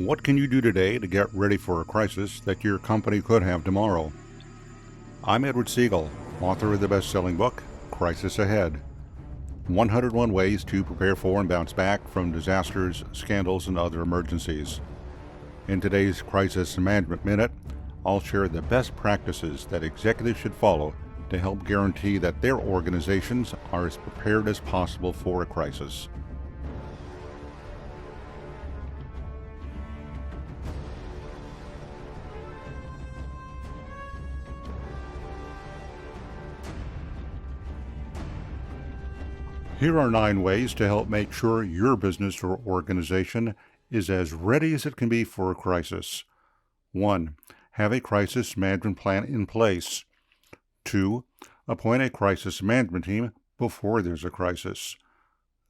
What can you do today to get ready for a crisis that your company could have tomorrow? I'm Edward Segal, author of the best-selling book, Crisis Ahead: 101 Ways to Prepare for and Bounce Back from Disasters, Scandals, and Other Emergencies. In today's Crisis Management Minute, I'll share the best practices that executives should follow to help guarantee that their organizations are as prepared as possible for a crisis. Here are 9 ways to help make sure your business or organization is as ready as it can be for a crisis. 1. Have a crisis management plan in place. 2. Appoint a crisis management team before there's a crisis.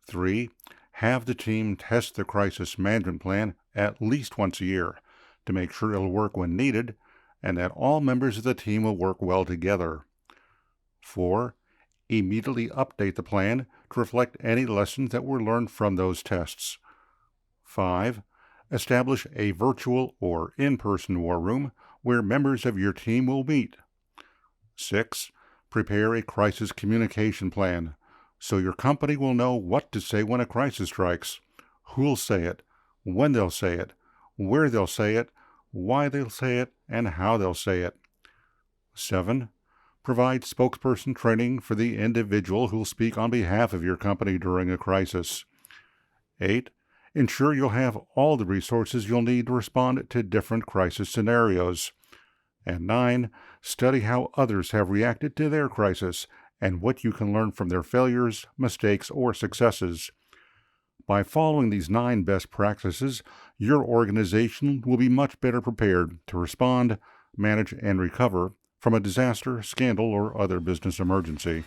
3. Have the team test the crisis management plan at least once a year to make sure it'll work when needed and that all members of the team will work well together. 4. Immediately update the plan to reflect any lessons that were learned from those tests. 5. Establish a virtual or in-person war room where members of your team will meet. 6. Prepare a crisis communication plan so your company will know what to say when a crisis strikes, who'll say it, when they'll say it, where they'll say it, why they'll say it, and how they'll say it. 7. Provide spokesperson training for the individual who'll speak on behalf of your company during a crisis. 8. Ensure you'll have all the resources you'll need to respond to different crisis scenarios. And 9. Study how others have reacted to their crisis and what you can learn from their failures, mistakes, or successes. By following these 9 best practices, your organization will be much better prepared to respond, manage, and recover from a disaster, scandal, or other business emergency.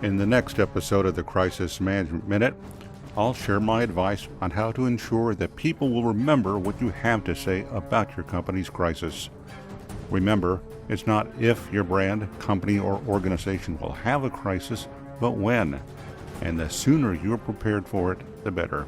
In the next episode of the Crisis Management Minute, I'll share my advice on how to ensure that people will remember what you have to say about your company's crisis. Remember, it's not if your brand, company, or organization will have a crisis, but when. And the sooner you're prepared for it, the better.